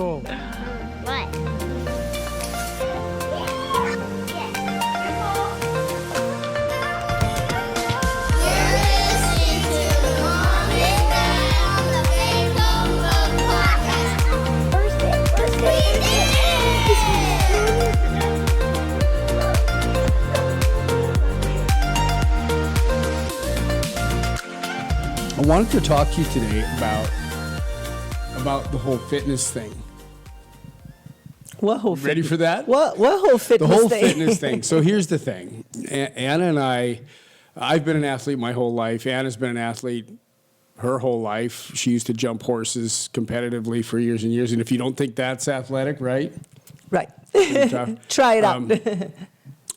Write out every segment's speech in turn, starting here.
What? I wanted to talk to you today about the whole fitness thing. What whole Ready for that? What whole fitness The whole thing? fitness thing. So here's the thing. Anna and I've been an athlete my whole life. Anna's been an athlete her whole life. She used to jump horses competitively for years and years. And if you don't think that's athletic, right? Right. Tough. Try it out.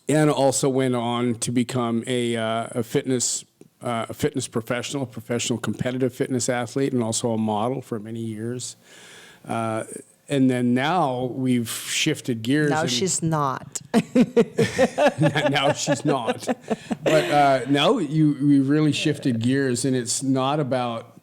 Anna also went on to become a fitness professional competitive fitness athlete, and also a model for many years. And then now we've shifted gears. Now and she's not. now she's not. But now we really shifted gears, and it's not about,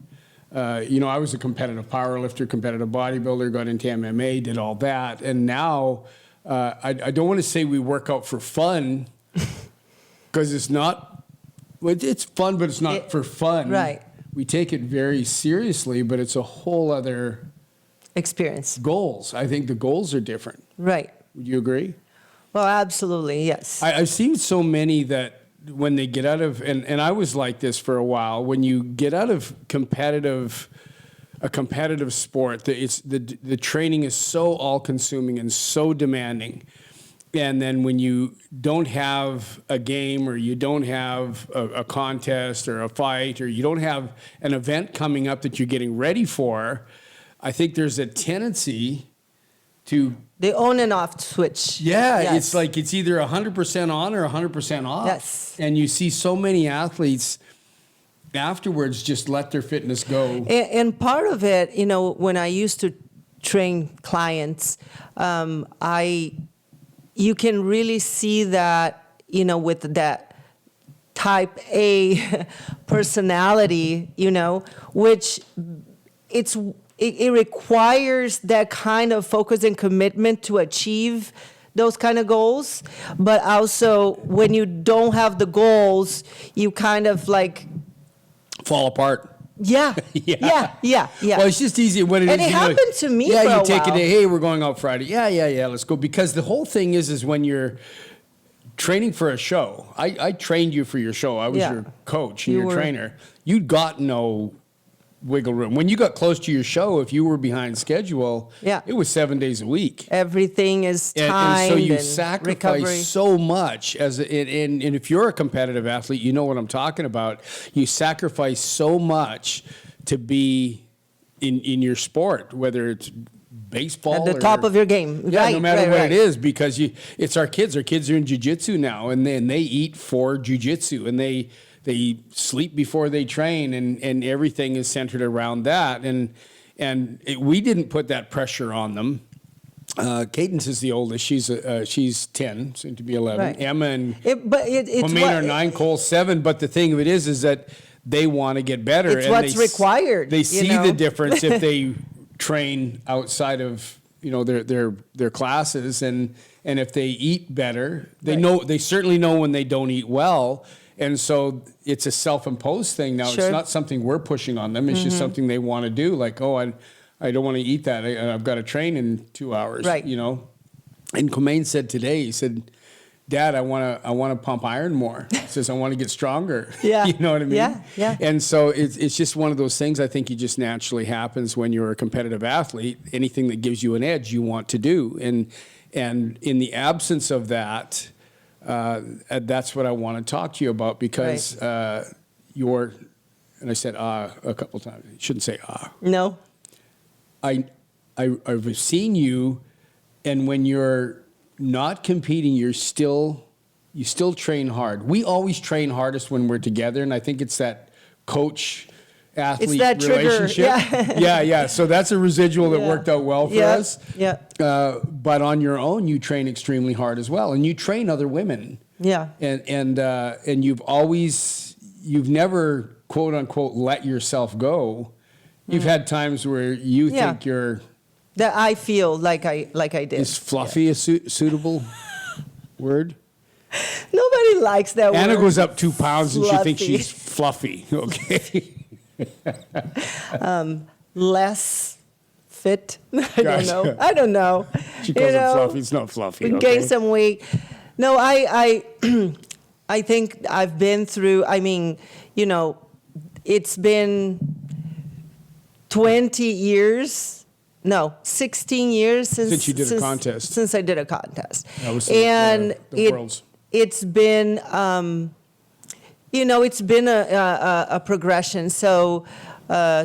I was a competitive powerlifter, competitive bodybuilder, got into MMA, did all that. And now I don't want to say we work out for fun, because it's not. Well, it's fun, but it's not for fun. Right. We take it very seriously, but it's a whole other Experience. goals. I think the goals are different. Right. Would you agree? Well, absolutely, yes. I've seen so many that when they get out of, and I was like this for a while, when you get out of a competitive sport, the training is so all-consuming and so demanding. And then when you don't have a game, or you don't have a contest or a fight, or you don't have an event coming up that you're getting ready for, I think there's a tendency to... The on and off switch. Yeah, Yes. it's like it's either 100% on or 100% off. Yes. And you see so many athletes afterwards just let their fitness go. And part of it, when I used to train clients, you can really see that, with that type A personality, which it requires that kind of focus and commitment to achieve those kind of goals. But also, when you don't have the goals, you kind of like, Fall apart. yeah. Well, it's just easy when And it happened to me Yeah, for you a take while. it, hey, we're going out Friday. Yeah, let's go. Because the whole thing is when you're training for a show. I trained you for your show. I was Yeah. your coach and You your were. trainer. You got no wiggle room. When you got close to your show, if you were behind schedule, Yeah. it was 7 days a week. Everything is And timed so you and sacrifice recovery. so much and if you're a competitive athlete, you know what I'm talking about. You sacrifice so much to be in your sport, whether it's baseball At the or, top of your game. Yeah, Right, no matter right, what right. it is, because it's our kids. Our kids are in jiu-jitsu now, and then they eat for jiu-jitsu, and they sleep before they train, and everything is centered around that. We didn't put that pressure on them. Cadence is the oldest. She's 10, soon to be 11. Right. Emma and It's Romaine are 9, Cole 7. But the thing of it is that they want to get better. It's and what's required, They you see know? the difference if they train outside of their classes, and if they eat better, they Right. know. They certainly know when they don't eat well. And so it's a self-imposed thing now. Sure. It's not something we're pushing on them. It's just something they want to do. Like, I don't want to eat that. I've got to train in 2 hours. Right. And Comaine said today, he said, Dad, I want to pump iron more. He says, I want to get stronger. Yeah. You know what I mean? Yeah. And so it's just one of those things I think it just naturally happens when you're a competitive athlete. Anything that gives you an edge, you want to do. And in the absence of that, that's what I want to talk to you about, because you're, and I said a couple times. You shouldn't say No. I've seen you, and when you're not competing, you still train hard. We always train hardest when we're together, and I think it's that coach athlete It's that trigger, relationship. yeah. Yeah. So that's a residual that Yeah. worked out well for Yeah, us. yeah. But on your own, you train extremely hard as well, and you train other women. Yeah. And you've never, quote unquote, let yourself go. You've had times where you Yeah. think you're that I feel like I did. Is fluffy a suitable word? Nobody likes that Anna word. goes up 2 pounds and she thinks Fluffy. she's fluffy. Okay. Less fit. Gotcha. I don't know. She calls it fluffy. It's not fluffy. We Okay. gained some weight. No, I I think I've been through. I mean, it's been 20 years. No, 16 years Since you did a contest. Since I did a contest. That was and the Worlds. it's been, it's been a progression. So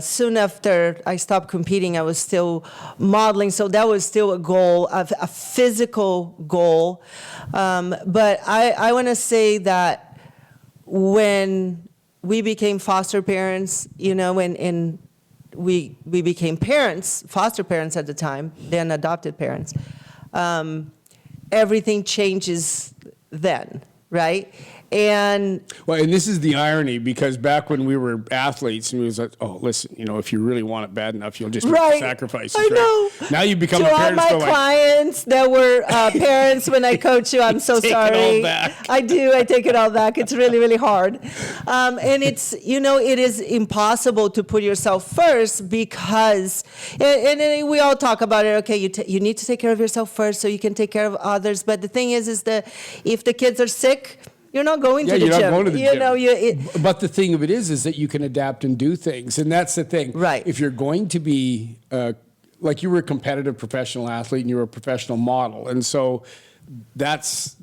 soon after I stopped competing, I was still modeling. So that was still a goal, a physical goal. But I want to say that when we became foster parents, and we became parents, foster parents at the time, then adopted parents, everything changes then, right? And Well, and this is the irony, because back when we were athletes, and we was like, oh, listen, if you really want it bad enough, you'll just make Right. sacrifices. I right? know. Now you become to a all parent, my go like, clients that were parents when I coach you, I'm so Take it all sorry. back. I do. I take it all back. It's really, really hard. And it's, it is impossible to put yourself first because, and we all talk about it. Okay, you need to take care of yourself first so you can take care of others. But the thing is that if the kids are sick, you're not going to the you're gym. not going to the gym. You But the thing of it is that you can adapt and do things, and that's the thing. Right. If you're going to be like, you were a competitive professional athlete and you were a professional model, and so that's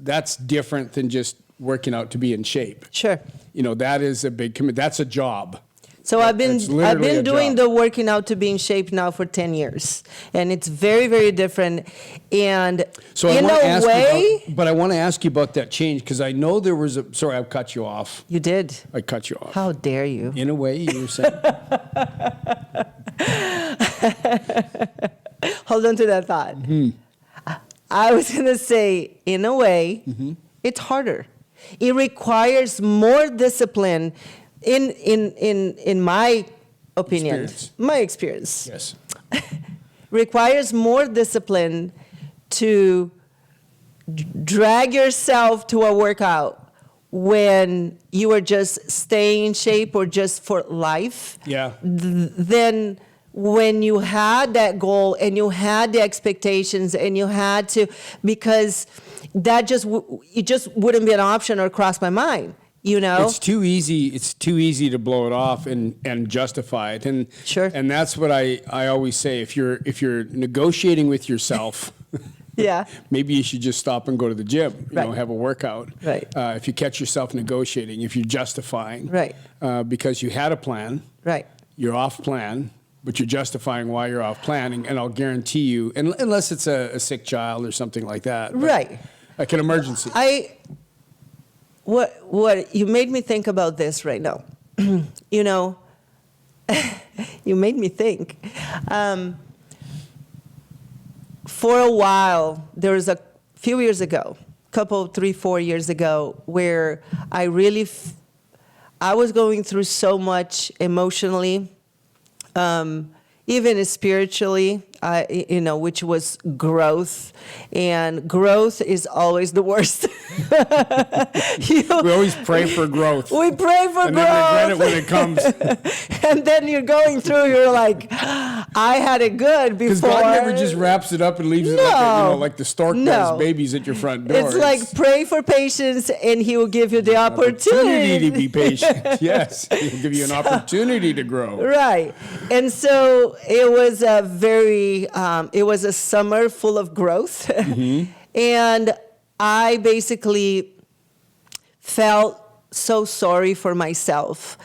different than just working out to be in shape. Sure. That is a big commitment. That's a job. So I've been It's literally a doing job. the working out to be in shape now for 10 years, and it's very, very different. And So I in want to a ask way, but I want to ask you about that change, because I know there was a. Sorry, I cut you off. you did. I cut you off. How dare you? In a way, you were saying. Hold on to that thought. I was going to say, in a way, it's harder. It requires more discipline. In my opinion, my experience, Yes. requires more discipline to drag yourself to a workout when you are just staying in shape or just for life. Yeah. Then when you had that goal and you had the expectations and you had to, because that it just wouldn't be an option or cross my mind. It's too easy. It's too easy to blow it off and justify it. And Sure. And that's what I always say. If you're negotiating with yourself, Yeah. maybe you should just stop and go to the gym. Right. Have a workout. Right. If you catch yourself negotiating, if you're justifying, Right. Because you had a plan, Right. you're off plan, but you're justifying why you're off plan, and I'll guarantee you, unless it's a sick child or something like that, but Right. like an emergency. What you made me think about this right now. You made me think. For a while, there was a few years ago, 3-4 years ago, where I really, I was going through so much emotionally, even spiritually, which was growth, and growth is always the worst. We always pray for growth. We pray for and growth. then regret it when it comes. And then you're going through, you're like, I had it good before. Because God never just wraps it up and leaves it like the stork does babies at your front door. It's like pray for patience and he will give you the opportunity opportunity. to be patient. Yes, he'll give you an opportunity to grow. Right. And so it was it was a summer full of growth. And I basically felt so sorry for myself.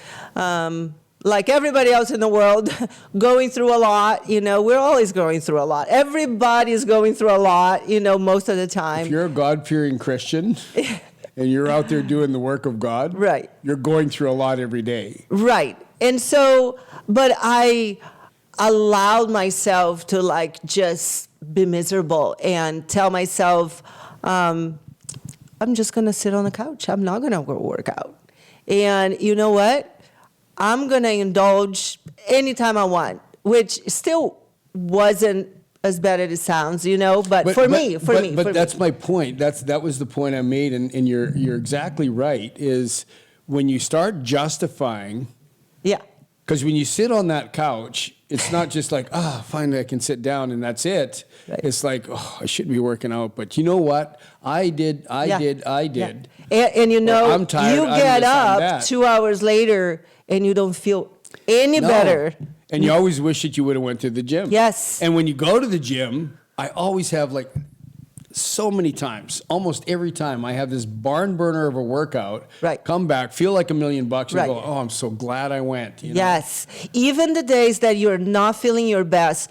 Like everybody else in the world, going through a lot, we're always going through a lot. Everybody's going through a lot, most of the time. If you're a God-fearing Christian and you're out there doing the work of God, Right. you're going through a lot every day. Right. And so, but I allowed myself to just be miserable and tell myself, I'm just going to sit on the couch. I'm not going to go work out. And you know what? I'm going to indulge anytime I want, which still wasn't as bad as it sounds, but for me. But that's my point. That was the point I made, and you're exactly right. Is when you start justifying, Yeah. because when you sit on that couch, it's not just like, finally I can sit down and that's it. Right. It's like, I should be working out, but you know what? I did. Yeah. And Or I'm tired, you I'm get this, I'm up that. 2 hours later and you don't feel any No. better. And you always wish that you would have went to the gym. Yes. And when you go to the gym, I always have like so many times, almost every time, I have this barn burner of a workout. Right. Come back, feel like $1 million, and Right. go, I'm so glad I went. You know? Yes. Even the days that you're not feeling your best,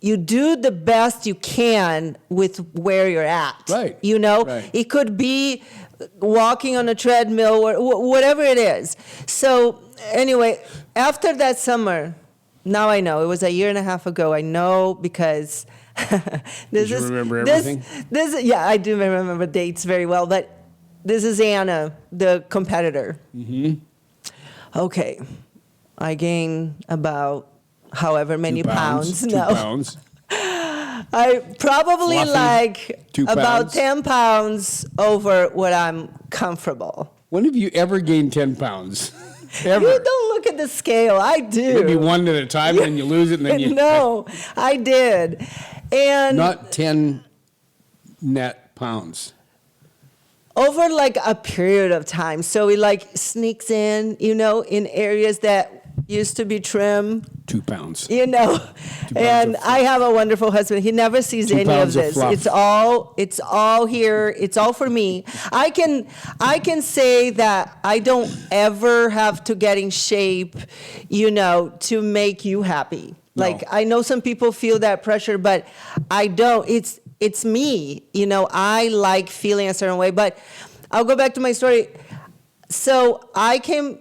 you do the best you can with where you're at. Right. Right. It could be walking on a treadmill or whatever it is. So anyway, after that summer, now I know, it was a year and a half ago. I know because Did you remember everything? Yeah, I do remember dates very well, but this is Anna, the competitor. Mm-hmm. Okay, I gained about however many 2 pounds. 2 pounds. I probably Fluffy, like 2 about pounds. 10 pounds over what I'm comfortable. When have you ever gained 10 pounds? Ever? You don't look at the scale. I do. Maybe one at a time, and then you lose it, and then you... No, I did. And Not 10 net pounds. over like a period of time. So it like sneaks in, in areas that used to be trim, 2 pounds. And of I have a wonderful husband. He never sees 2 any of pounds of this. fluff. It's all here. It's all for me. I can say that I don't ever have to get in shape, to make you happy. No. Like I know some people feel that pressure, but I don't. It's me. I like feeling a certain way. But I'll go back to my story. So I came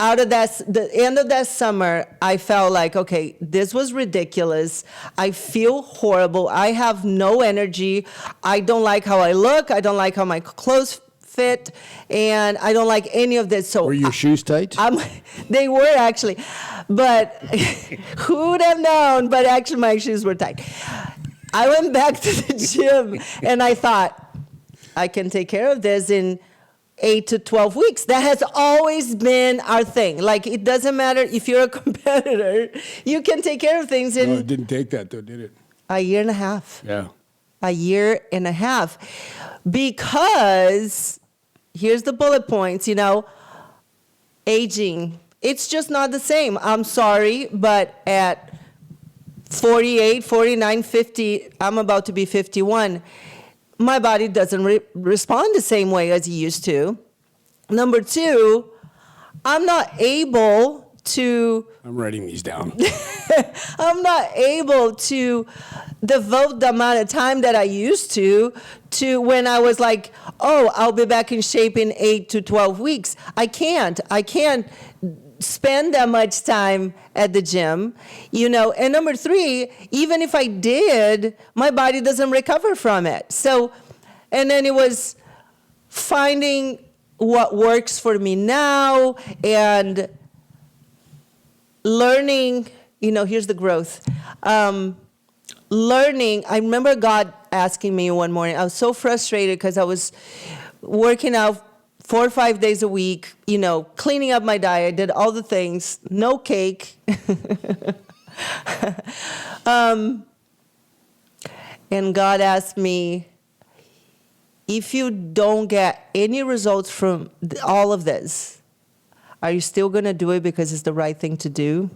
out of the end of that summer, I felt like, okay, this was ridiculous. I feel horrible. I have no energy. I don't like how I look. I don't like how my clothes fit, and I don't like any of this. So Were your shoes tight? they were actually, but who would have known? But actually, my shoes were tight. I went back to the gym, and I thought, I can take care of this in 8 to 12 weeks. That has always been our thing. Like, it doesn't matter if you're a competitor, you can take care of things No, in it didn't take that, though, did it? a year and a half. Yeah. A year and a half. Because, here's the bullet points, aging. It's just not the same. I'm sorry, but at 48, 49, 50, I'm about to be 51. My body doesn't respond the same way as it used to. Number two, I'm not able to I'm writing these down. I'm not able to devote the amount of time that I used to when I was like, I'll be back in shape in 8 to 12 weeks. I can't spend that much time at the gym, And number three, even if I did, my body doesn't recover from it. So, and then it was finding what works for me now and learning, here's the growth. Learning, I remember God asking me one morning, I was so frustrated because I was working out 4 or 5 days a week, cleaning up my diet, did all the things, no cake. And God asked me, if you don't get any results from all of this, are you still going to do it because it's the right thing to do?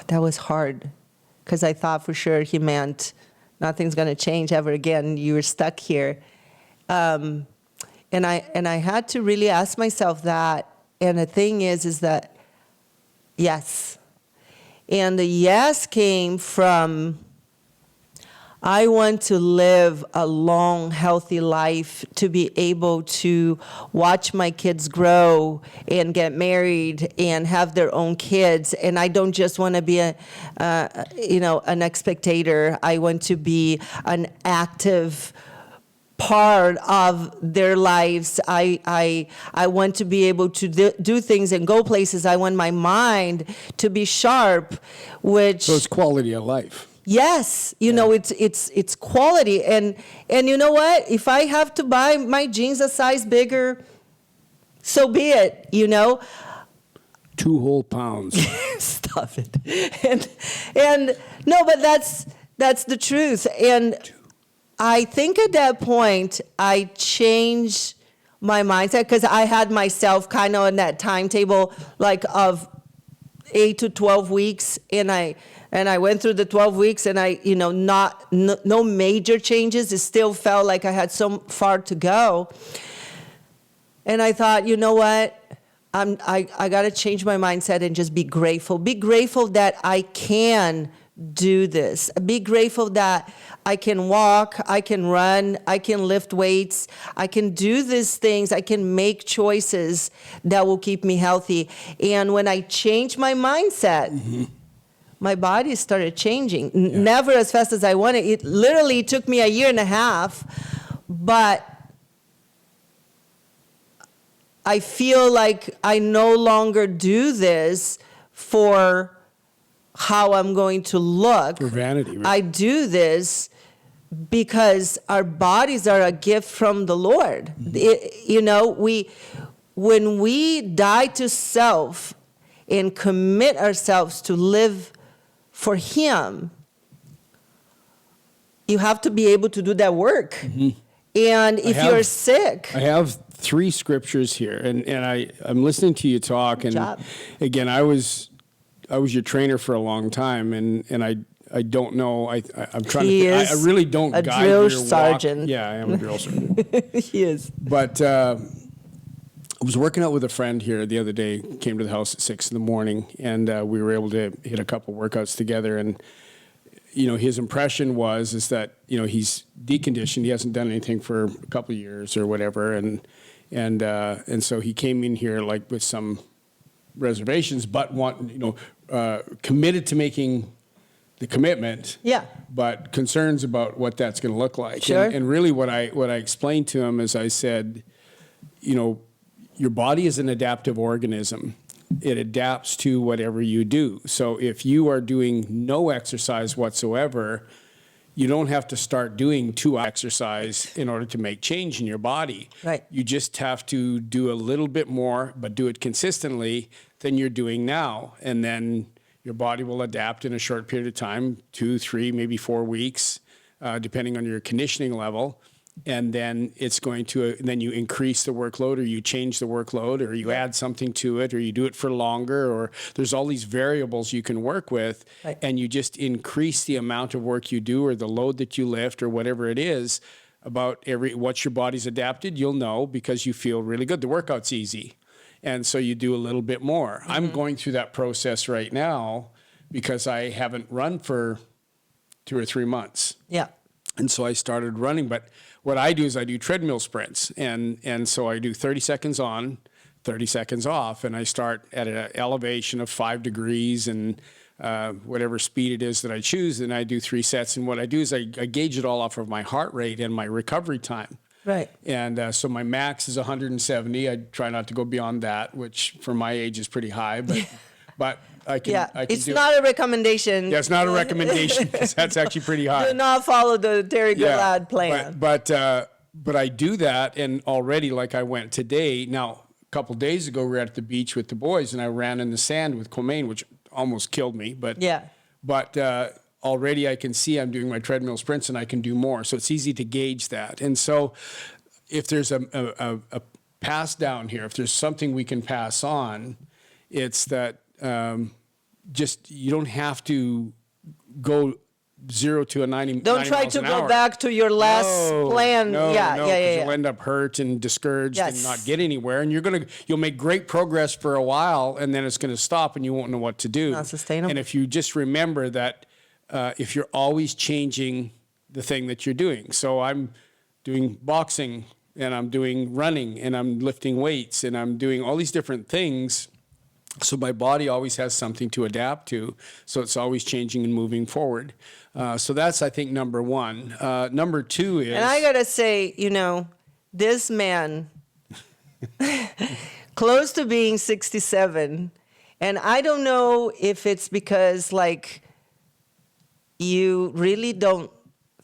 That was hard because I thought for sure he meant nothing's going to change ever again. You were stuck here. And I had to really ask myself that. And the thing is that, yes. And the yes came from, I want to live a long, healthy life, to be able to watch my kids grow and get married and have their own kids. And I don't just want to be an spectator. I want to be an active part of their lives. I want to be able to do things and go places. I want my mind to be sharp, which So it's quality of life. yes, you know, it's quality. And you know what? If I have to buy my jeans a size bigger, so be it, you know. 2 whole pounds. Stop it. And no, but that's the truth. And I think at that point I changed my mindset, because I had myself kind of on that timetable like of 8 to 12 weeks, and I went through the 12 weeks, and I, you know, no major changes. It still felt like I had so far to go. And I thought, you know what? I got to change my mindset and just be grateful. Be grateful that I can do this. Be grateful that I can walk, I can run, I can lift weights, I can do these things, I can make choices that will keep me healthy. And when I changed my mindset, my body started changing. Never as fast as I wanted. It literally took me a year and a half, but I feel like I no longer do this for how I'm going to look. For vanity, right? I do this because our bodies are a gift from the Lord. You know, when we die to self and commit ourselves to live for Him, you have to be able to do that work. And if you're sick, I have 3 scriptures here, and I'm listening to you talk, and job. again, I was your trainer for a long time, and I don't know. I'm trying He to. is I really don't a guide drill your walk. sergeant. Yeah, I am a drill sergeant. He is. But I was working out with a friend here the other day. Came to the house at 6 in the morning, and we were able to hit a couple workouts together. And you know, his impression is that, you know, he's deconditioned. He hasn't done anything for a couple of years or whatever, and so he came in here like with some reservations, but committed to making the commitment. Yeah. But concerns about what that's going to look like. Sure. And really, what I explained to him is I said, you know, your body is an adaptive organism. It adapts to whatever you do. So if you are doing no exercise whatsoever, you don't have to start doing 2 exercise in order to make change in your body. Right. You just have to do a little bit more, but do it consistently than you're doing now. And then your body will adapt in a short period of time, 2, 3, maybe 4 weeks, depending on your conditioning level. And then it's going to, then you increase the workload, or you change the workload, or you add something to it, or you do it for longer, or there's all these variables you can work with. Right. And you just increase the amount of work you do, or the load that you lift, or whatever it is. About what your body's adapted, you'll know, because you feel really good. The workout's easy. And so you do a little bit more. I'm going through that process right now because I haven't run for 2 or 3 months. Yeah. And so I started running, but what I do is I do treadmill sprints, and so I do 30 seconds on, 30 seconds off, and I start at an elevation of 5 degrees and whatever speed it is that I choose, and I do 3 sets. And what I do is I gauge it all off of my heart rate and my recovery time. Right. And so my max is 170. I try not to go beyond that, which for my age is pretty high, but I can. Yeah. I can It's do not a recommendation. Yeah, it's not a recommendation because that's actually pretty high. Do not follow the Terry Gillard plan. But I do that, and already, like I went today. Now, a couple days ago, we were at the beach with the boys, and I ran in the sand with Comaine, which almost killed me. But already I can see I'm doing my treadmill sprints, and I can do more. So it's easy to gauge that. And so, if there's a pass down here, if there's something we can pass on, it's that just you don't have to go 0 to a 90. Don't 90 try miles to an go hour. back to your last plan. No, Yeah. 'cause you'll end up hurt and discouraged and Yes. not get anywhere. And you'll make great progress for a while, and then it's going to stop, and you won't know what to do. Not sustainable. And if you just remember that, if you're always changing the thing that you're doing, so I'm doing boxing, and I'm doing running, and I'm lifting weights, and I'm doing all these different things. So my body always has something to adapt to. So it's always changing and moving forward. So that's, I think, number one. Number two is... And I got to say, this man, close to being 67, and I don't know if it's because, like, you really don't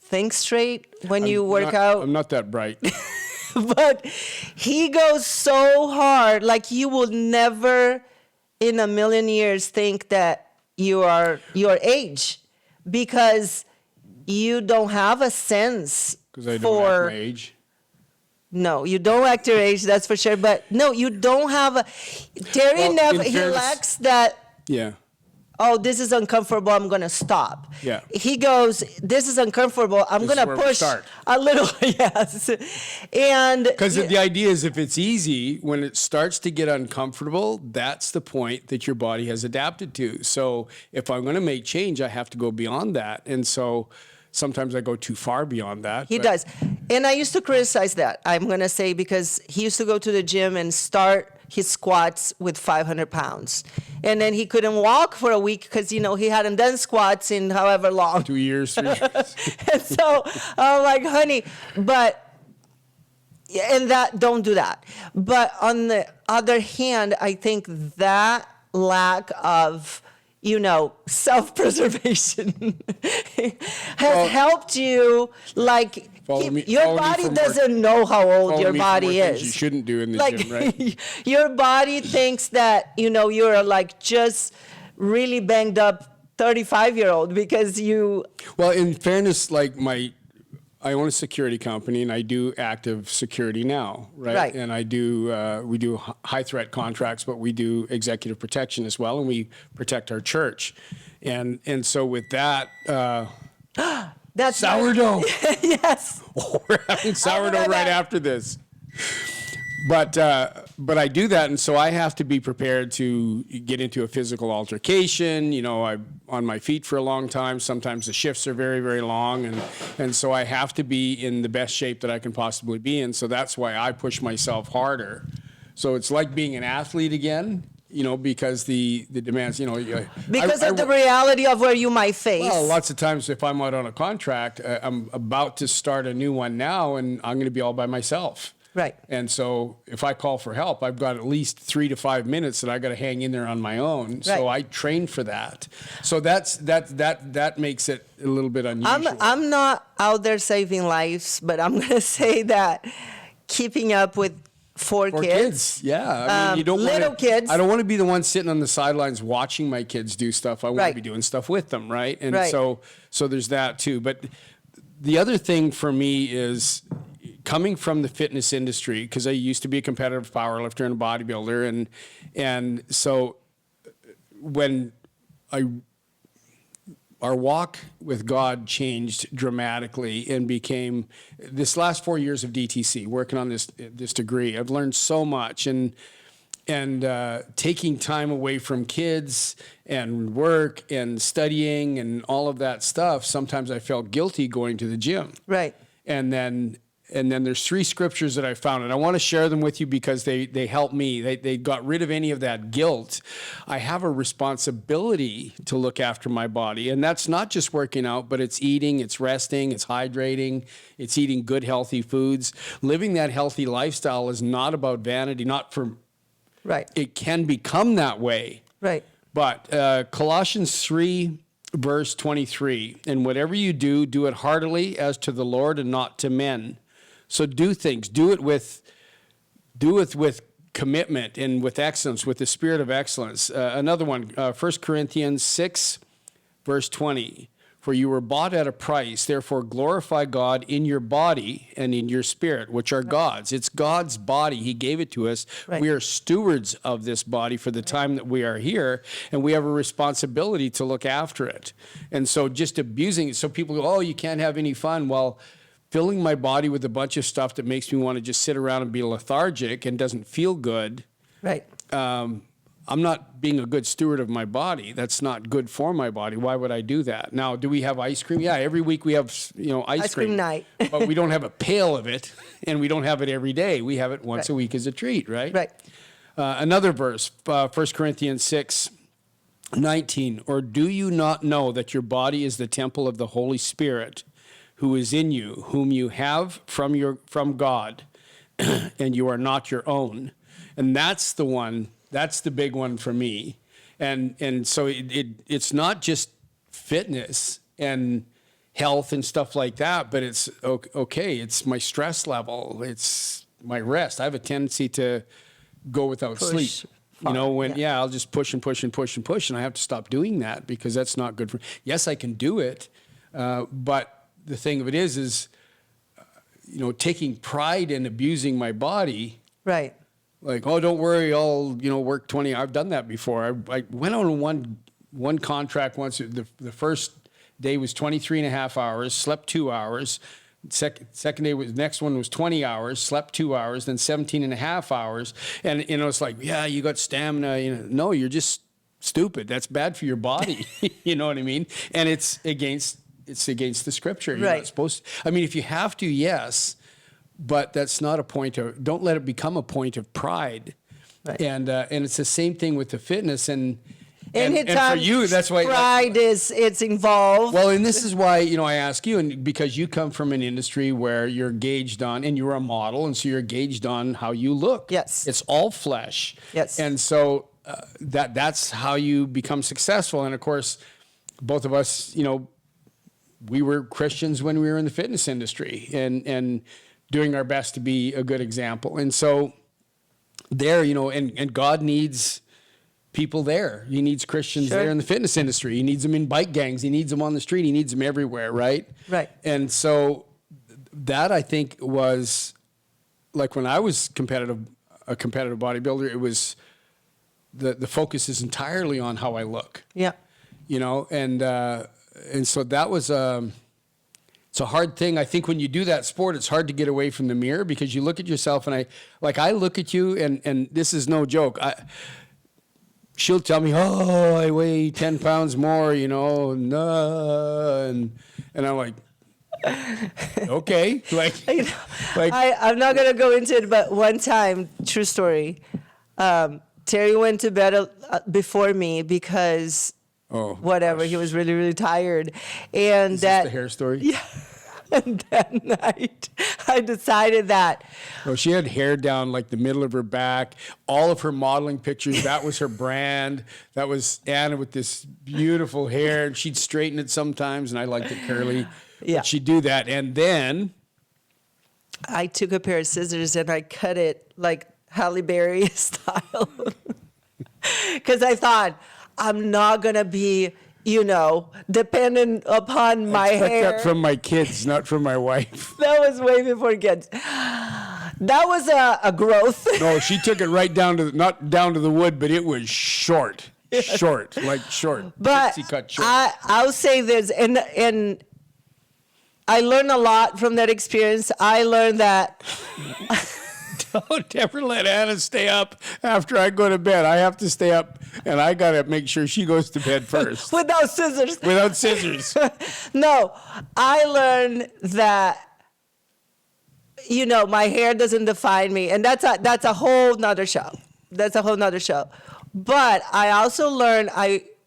think straight when you work out. I'm not that bright. But he goes so hard, like you will never in a million years think that you are your age, because you don't have a sense Because I don't for act my age. no, you don't act your age, that's for sure. But no, you don't have a Terry Well, never in he fairness- lacks that, Yeah. oh, this is uncomfortable, I'm gonna stop. Yeah. He goes, this is uncomfortable, I'm This is gonna where we push start. a little, yes. And Because the idea is if it's easy, when it starts to get uncomfortable, that's the point that your body has adapted to. So if I'm going to make change, I have to go beyond that. And so sometimes I go too far beyond that. he but- does. And I used to criticize that, I'm gonna say, because he used to go to the gym and start his squats with 500 pounds. And then he couldn't walk for a week because, he hadn't done squats in however long. 2 years, 3 years. And so I'm like, honey, but, and that, don't do that. But on the other hand, I think that lack of, self-preservation has helped you, like, Follow me- your follow me body for more- doesn't know how old Follow your me for body more things is. You shouldn't do in the Like, gym, right? your body thinks that, you're like just really banged up 35-year-old because you, Well, in fairness, like I own a security company and I do active security now, right? Right. And I do, we do high threat contracts, but we do executive protection as well, and we protect our church. And so with that, that's sourdough. yes. We're having sourdough about right that? after this. But I do that, and so I have to be prepared to get into a physical altercation. I'm on my feet for a long time. Sometimes the shifts are very, very long, and so I have to be in the best shape that I can possibly be in. So that's why I push myself harder. So it's like being an athlete again, because the demands, Because of the reality of where you might face. Well, lots of times if I'm out on a contract, I'm about to start a new one now, and I'm going to be all by myself. Right. And so if I call for help, I've got at least 3 to 5 minutes that I got to hang in there on my own. So Right. I train for that. So that makes it a little bit unusual. I'm not out there saving lives, but I'm going to say that keeping up with four For kids. yeah. I mean, you don't little want kids. I don't want to be the one sitting on the sidelines watching my kids do stuff. I want Right. to be doing stuff with them, right? And Right. so there's that too. But the other thing for me is coming from the fitness industry, because I used to be a competitive powerlifter and a bodybuilder, and so when our walk with God changed dramatically and became this last 4 years of DTC, working on this degree. I've learned so much, and taking time away from kids and work and studying and all of that stuff. Sometimes I felt guilty going to the gym. Right. And then there's 3 scriptures that I found, and I want to share them with you because they help me. They got rid of any of that guilt. I have a responsibility to look after my body, and that's not just working out, but it's eating, it's resting, it's hydrating, it's eating good, healthy foods. Living that healthy lifestyle is not about vanity, not for, Right. it can become that way. Right. But Colossians 3, verse 23, and whatever you do, do it heartily as to the Lord and not to men. So do things, do it with commitment and with excellence, with the spirit of excellence. Another one, 1 Corinthians 6, verse 20. For you were bought at a price, therefore glorify God in your body and in your spirit, which are God's. It's God's body. He gave it to us. Right. We are stewards of this body for the time that we are here, and we have a responsibility to look after it. And so just abusing it, so people go, oh, you can't have any fun. Well, filling my body with a bunch of stuff that makes me want to just sit around and be lethargic and doesn't feel good, Right. I'm not being a good steward of my body. That's not good for my body. Why would I do that? Now, do we have ice cream? Yeah, every week we have, ice cream night. But we don't have a pail of it, and we don't have it every day. We have it once Right. a week as a treat, right? Right. Another verse, 1 Corinthians 6:19. Or do you not know that your body is the temple of the Holy Spirit who is in you, whom you have from God, and you are not your own? And that's the one, that's the big one for me. And so it's not just fitness and health and stuff like that, but it's okay. It's my stress level. It's my rest. I have a tendency to go without sleep. You know, I'll just push and push and push and push, and I have to stop doing that because that's not good for. Yes, I can do it, but the thing of it is, taking pride in abusing my body. Right. Like, oh, don't worry, I'll work 20. I've done that before. I went on one contract once. The first day was 23 and a half hours, slept 2 hours. Second day next one was 20 hours, slept 2 hours, then 17 and a half hours. And it's like, yeah, you got stamina. No, you're just stupid. That's bad for your body. You know what I mean? And it's against the scripture. You're not supposed to. I mean, if you have to, yes. But that's not a point of, don't let it become a point of pride. Right. And it's the same thing with the fitness. And for you, that's why pride it's involved. Well, and this is why, I ask you, and because you come from an industry where you're gauged on, and you're a model, and so you're gauged on how you look. Yes. It's all flesh. Yes. And so that's how you become successful. And of course, both of us, we were Christians when we were in the fitness industry, and doing our best to be a good example. And so there, and God needs people there. He needs Christians there in the fitness industry. He needs them in bike gangs. He needs them on the street. He needs them everywhere, right? Right. And so that, I think, was like when I was a competitive bodybuilder, it was the focus is entirely on how I look. Yeah. And so that was it's a hard thing. I think when you do that sport, it's hard to get away from the mirror because you look at yourself, and I look at you, and this is no joke. She'll tell me, oh, I weigh 10 pounds more, and I'm like, okay. I'm not going to go into it, but one time, true story, Terry went to bed before me because whatever, he was really, really tired. And is this the hair story? Yeah. And that night, I decided that. Oh, she had hair down like the middle of her back. All of her modeling pictures, that was her brand. That was Anna with this beautiful hair. And she'd straighten it sometimes, and I liked it curly. Yeah. But she'd do that. And then I took a pair of scissors and I cut it like Halle Berry style. Because I thought, I'm not going to be, dependent upon my hair. That from my kids, not from my wife. That was way before kids. That was a growth. No, she took it right down to, not down to the wood, but it was short. Short. But cut short. I'll say this, and I learned a lot from that experience. I learned that don't ever let Anna stay up after I go to bed. I have to stay up, and I got to make sure she goes to bed first. Without scissors. Without scissors. No, I learned that, my hair doesn't define me. And that's a whole nother show. But I also learned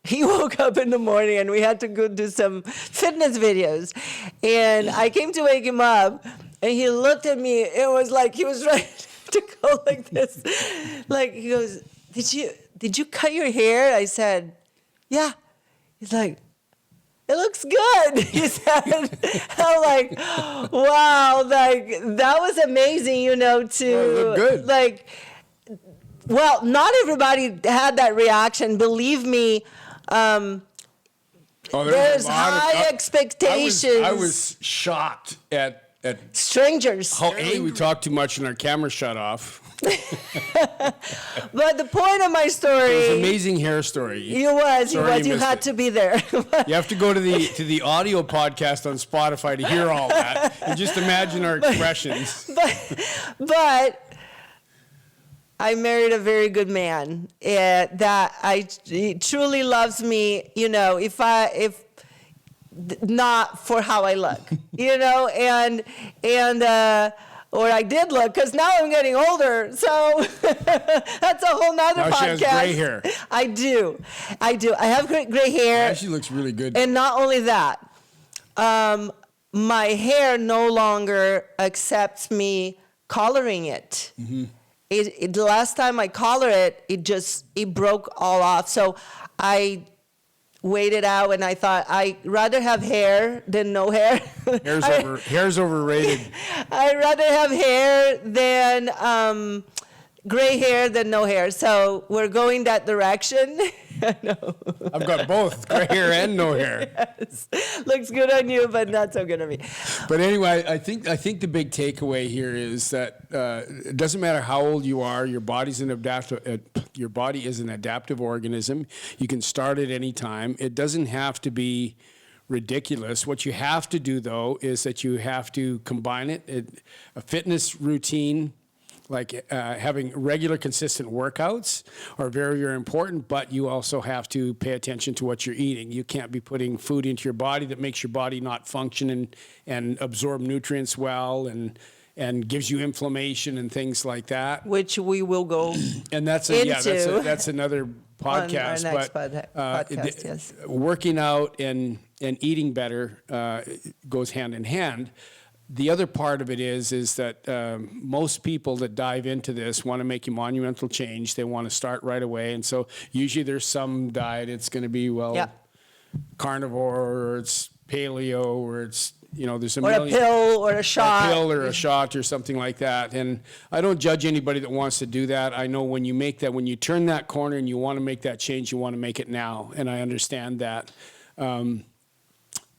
he woke up in the morning and we had to go do some fitness videos. And I came to wake him up, and he looked at me. It was like he was ready to go like this. Like, he goes, did you cut your hair? I said, yeah. He's like, it looks good, he said. I'm like, wow, that was amazing, to look good. Well, not everybody had that reaction. Believe me, there's high expectations. I was shocked at strangers. How we talked too much and our camera shut off. But the point of my story, it was an amazing hair story. You had to be there. You have to go to the audio podcast on Spotify to hear all that, and just imagine our expressions. But I married a very good man that he truly loves me. If not for how I look, and or I did look, because now I'm getting older. So that's a whole nother Now podcast. she has gray hair. I do. I have gray hair. She looks really good. And not only that, my hair no longer accepts me coloring it. Mm-hmm. The last time I colored it, it broke all off. So I waited out, and I thought I'd rather have hair than no hair. Hair's overrated. I'd rather have hair than gray hair than no hair. So we're going that direction. I know. I've got both, gray hair and no hair. Yes. Looks good on you, but not so good on me. But anyway, I think the big takeaway here is that it doesn't matter how old you are, your body is an adaptive organism. You can start at any time. It doesn't have to be ridiculous. What you have to do, though, is that you have to combine it. A fitness routine, like having regular, consistent workouts, are very, very important, but you also have to pay attention to what you're eating. You can't be putting food into your body that makes your body not function and absorb nutrients well and gives you inflammation and things like that. Which we will go And that's another podcast. On our next but podcast, yes. Working out and eating better goes hand in hand. The other part of it is that most people that dive into this want to make a monumental change. They want to start right away. And so usually there's some diet. It's going to be, carnivore, or it's paleo, or it's, there's a million. Or a pill or a shot. A pill or a shot or something like that. And I don't judge anybody that wants to do that. I know when you turn that corner and you want to make that change, you want to make it now. And I understand that.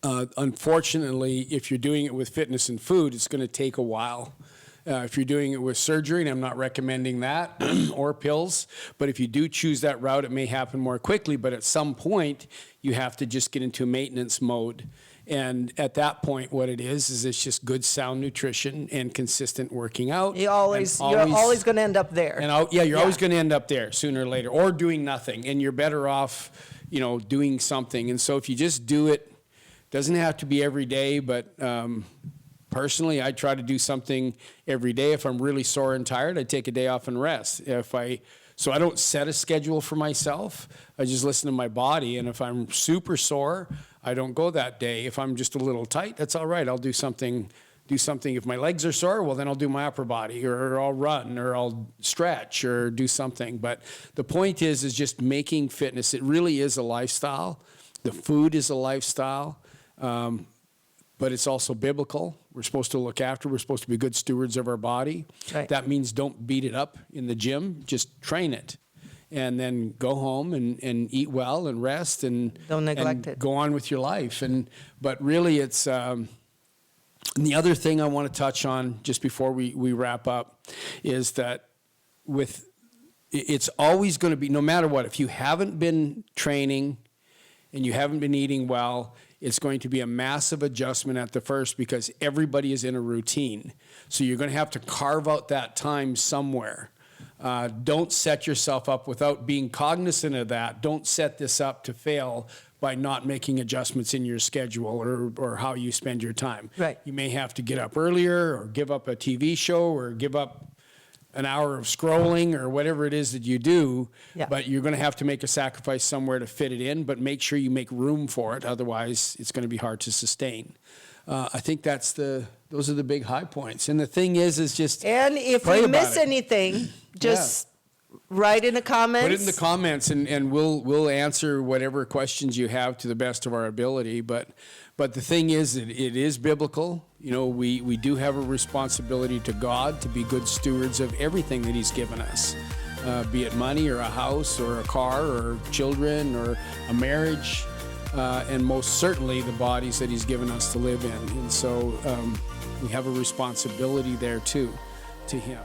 Unfortunately, if you're doing it with fitness and food, it's going to take a while. If you're doing it with surgery, and I'm not recommending that, or pills, but if you do choose that route, it may happen more quickly. But at some point, you have to just get into maintenance mode. And at that point, what it is it's just good, sound nutrition and consistent working out. You're always going to end up there. And you're always going to end up there sooner or later, or doing nothing. And you're better off, doing something. And so if you just do it, doesn't have to be every day, but personally, I try to do something every day. If I'm really sore and tired, I take a day off and rest. So I don't set a schedule for myself. I just listen to my body, and if I'm super sore, I don't go that day. If I'm just a little tight, that's all right. I'll do something. If my legs are sore, well, then I'll do my upper body, or I'll run, or I'll stretch, or do something. But the point is just making fitness. It really is a lifestyle. The food is a lifestyle. But it's also biblical. We're supposed to look after. We're supposed to be good stewards of our body. Right. That means don't beat it up in the gym. Just train it. And then go home and eat well and rest and don't neglect it. Go on with your life. But really it's and the other thing I want to touch on just before we wrap up is that it's always going to be, no matter what, if you haven't been training and you haven't been eating well, it's going to be a massive adjustment at the first because everybody is in a routine. So you're going to have to carve out that time somewhere. Don't set yourself up without being cognizant of that. Don't set this up to fail by not making adjustments in your schedule or how you spend your time. Right. You may have to get up earlier or give up a TV show or give up an hour of scrolling or whatever it is that you do, but you're going to have to make a sacrifice somewhere to fit it in, but make sure you make room for it. Otherwise, it's going to be hard to sustain. I think those are the big high points. And the thing is just and if we miss anything, just write in the comments. Put it in the comments, and we'll answer whatever questions you have to the best of our ability. But the thing is, it is biblical. We do have a responsibility to God to be good stewards of everything that He's given us, be it money or a house or a car or children or a marriage, and most certainly the bodies that He's given us to live in. And so we have a responsibility there too, to Him.